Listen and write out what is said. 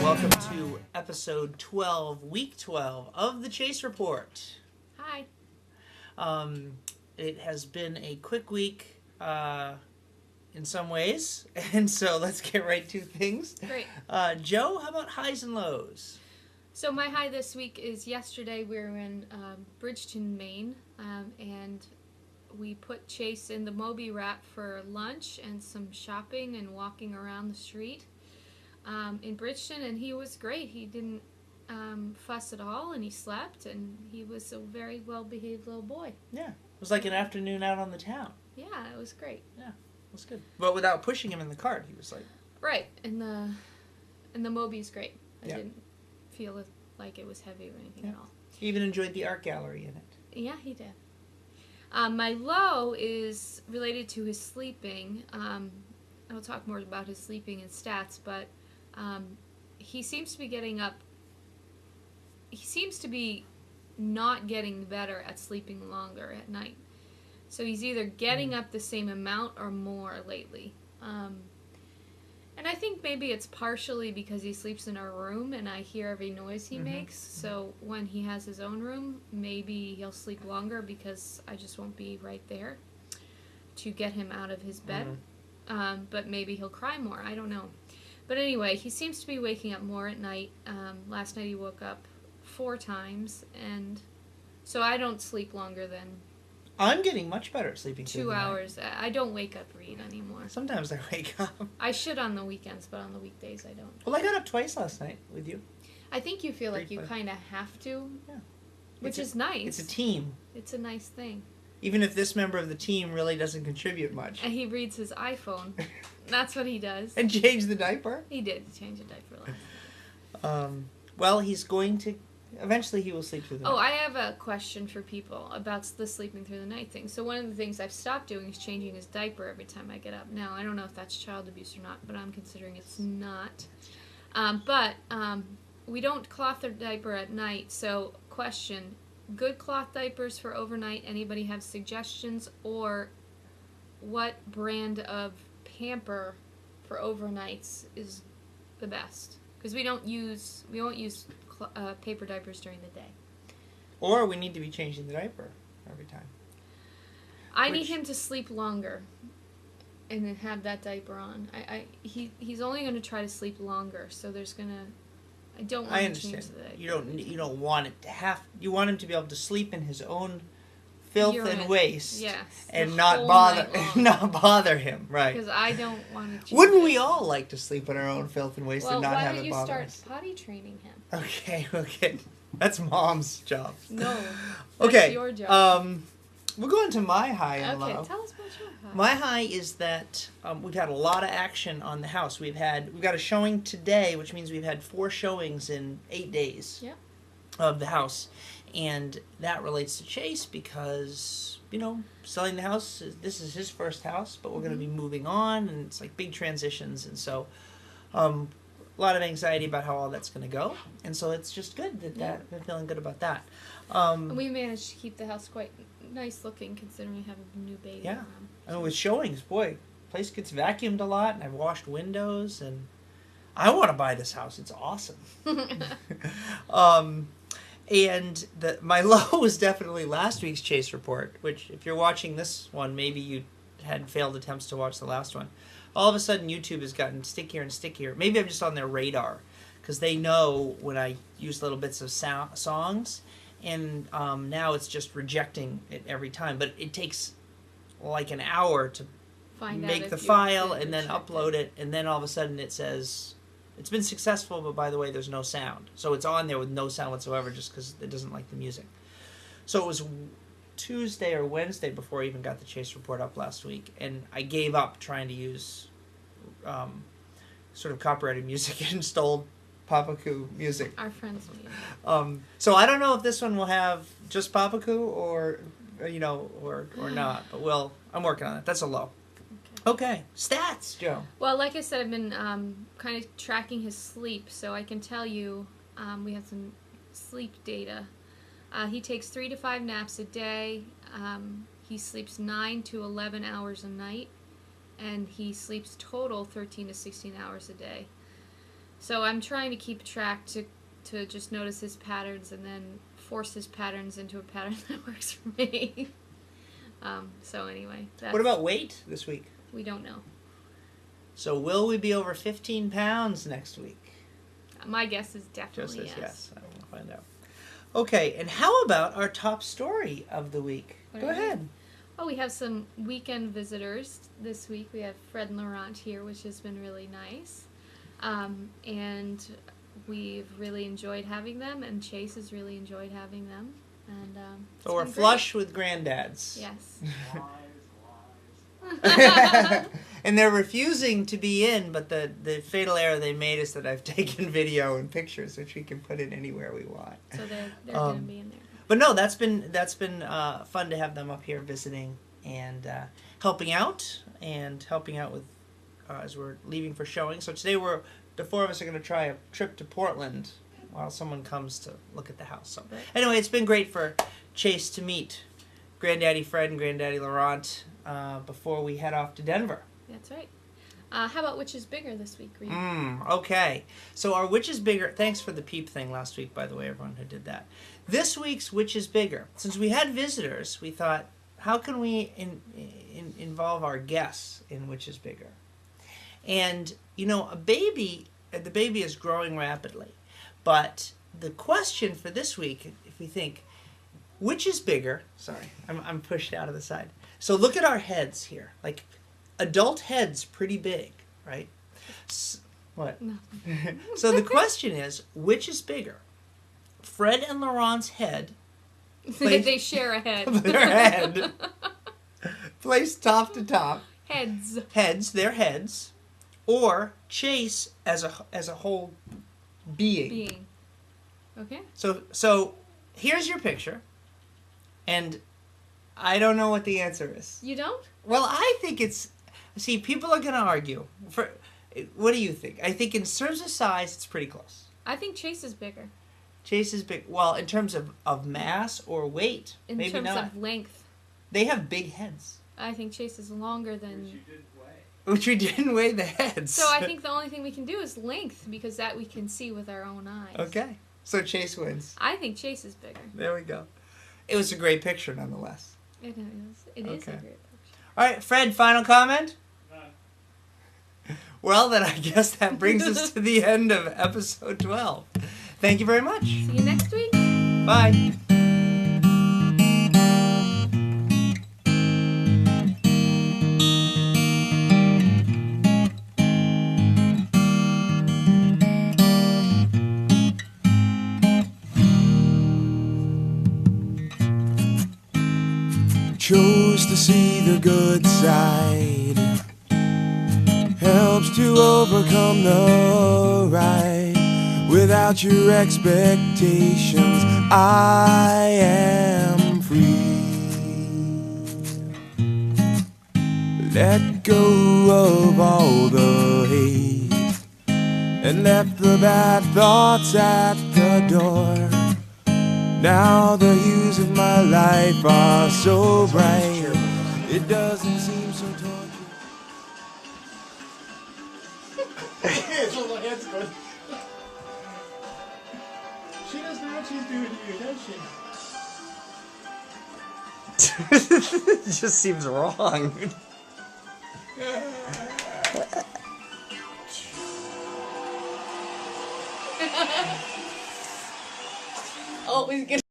welcome to episode 12, week 12 of the Chase Report. Hi. It has been a quick week in some ways, and so let's get right to things. Great. Joe, how about highs and lows? So my high this week is yesterday we were in Bridgeton, Maine, and we put Chase in the Moby Rat for lunch and some shopping and walking around the street in Bridgeton, and he was great. He didn't fuss at all, and he slept, and he was a very well-behaved little boy. Yeah, it was like an afternoon out on the town. Yeah, it was great. Yeah, it was good. But without pushing him in the cart, he was like... Right, and the Moby's great. I Yeah. didn't feel like it was heavy or anything Yeah. at all. He even enjoyed the art gallery in it. Yeah, he did. My low is related to his sleeping. I'll talk more about his sleeping and stats, but he seems to be getting up. He seems to be not getting better at sleeping longer at night. So he's either getting up the same amount or more lately. And I think maybe it's partially because he sleeps in our room and I hear every noise he makes. So when he has his own room, maybe he'll sleep longer because I just won't be right there to get him out of his bed. But maybe he'll cry more. I don't know. But anyway, he seems to be waking up more at night. Last night he woke up 4 times, and so I don't sleep longer than I'm getting much better at sleeping through 2 the night. hours. I don't wake up Reed anymore. Sometimes I wake up. I should on the weekends, but on the weekdays I don't. Well, I got up twice last night with you. I think you feel like you Briefly. kind of have to, Yeah. which It's is nice. It's a team. It's a nice thing. Even if this member of the team really doesn't contribute much. And he reads his iPhone. That's what he does. And change the diaper? He did change a diaper last night. Well, he's going to... Eventually he will sleep through the Oh, night. I have a question for people about the sleeping through the night thing. So one of the things I've stopped doing is changing his diaper every time I get up. Now, I don't know if that's child abuse or not, but I'm considering it's not. But we don't cloth their diaper at night. So, question, good cloth diapers for overnight? Anybody have suggestions? Or what brand of Pamper for overnights is the best? Because we won't use paper diapers during the day. Or we need to be changing the diaper every time. I need him to sleep longer and then have that diaper on. He's only going to try to sleep longer, so I don't want I to change understand. the diaper. You don't want it to have... You want him to be able to sleep in his own filth Urine. and waste. Yes. And the not whole bother night long. not bother him, right? Because I don't want to change Wouldn't it. we all like to sleep in our own filth and waste Well, and not why have don't it you bother start us? potty training him? Okay. That's Mom's job. No. Okay. That's your job. We'll go into my high and Okay, low. tell us about your high. My high is that we've had a lot of action on the house. We've got a showing today, which means we've had 4 showings in 8 days Yep. of the house. And that relates to Chase because, selling the house, this is his first house, but we're going to be moving on, and it's like big transitions. And so a lot of anxiety about how all that's going to go. And so it's just good that I'm feeling good about that. And we managed to keep the house quite nice looking considering we have a new baby. Yeah. around. I mean, with showings, boy, place gets vacuumed a lot, and I've washed windows, and I want to buy this house. It's awesome. And my low was definitely last week's Chase Report, which if you're watching this one, maybe you had failed attempts to watch the last one. All of a sudden, YouTube has gotten stickier and stickier. Maybe I'm just on their radar, because they know when I use little bits of songs, and now it's just rejecting it every time. But it takes like an hour to Find out make if the you file did and then reject upload it, and then all of a sudden it says it's been successful, but by the way, there's no sound. So it's on there with no sound whatsoever just because it doesn't like the music. So it was Tuesday or Wednesday before I even got the Chase Report up last week, and I gave up trying to use sort of copyrighted music and stole Papaku music. Our friends meeting. So I don't know if this one will have just Papaku or not, but I'm working on it. That's a low. Okay, stats, Joe. Well, like I said, I've been kind of tracking his sleep, so I can tell you we have some sleep data. He takes 3 to 5 naps a day. He sleeps 9 to 11 hours a night, and he sleeps total 13 to 16 hours a day. So I'm trying to keep track to just notice his patterns and then force his patterns into a pattern that works for me. So anyway, What about weight this week? We don't know. So will we be over 15 pounds next week? My guess is definitely Just as yes. I will find out. Okay, and how about our top story of the week? Go ahead. Oh, we have some weekend visitors this week. We have Fred and Laurent here, which has been really nice. And we've really enjoyed having them, and Chase has really enjoyed having them. And So we're flush with granddads. Yes. And they're refusing to be in, but the fatal error they made is that I've taken video and pictures, which we can put in anywhere we want. So they're going to be in there. But no, that's been fun to have them up here visiting and helping out with as we're leaving for showing. So today the four of us are going to try a trip to Portland while someone comes to look at the house. So anyway, it's been great for Chase to meet Granddaddy Fred and Granddaddy Laurent before we head off to Denver. That's right. How about which is bigger this week, Reed? Okay. So our which is bigger. Thanks for the peep thing last week, by the way, everyone who did that. This week's which is bigger. Since we had visitors, we thought, how can we involve our guests in which is bigger? And the baby is growing rapidly, but the question for this week, if we think, which is bigger? Sorry, I'm pushed out of the side. So look at our heads here, like. Adult head's pretty big, right? What? No. So the question is, which is bigger? Fred and Laurent's head. They share a head. Their head. Placed top to top. Heads. Their heads. Or Chase as a whole being. Okay. So here's your picture. And I don't know what the answer is. You don't? Well, I think it's... See, people are going to argue. What do you think? I think in terms of size, it's pretty close. I think Chase is bigger. Chase is big. Well, in terms of mass or weight, maybe not. In terms of length. They have big heads. I think Chase is longer than... Which we didn't weigh the heads. So I think the only thing we can do is length, because that we can see with our own eyes. Okay. So Chase wins. I think Chase is bigger. There we go. It was a great picture, nonetheless. It is. It is a great picture. All right, Fred, final comment? Well, then I guess that brings us to the end of episode 12. Thank you very much. See you next week. Bye. Chose to see the good side, helps to overcome the right. Without your expectations, I am free. Let go of all the hate and left the bad thoughts at the door. Now the hues of my life are so bright, it doesn't seem so torturous. She doesn't know what she's doing to you, does she? It just seems wrong. Always good.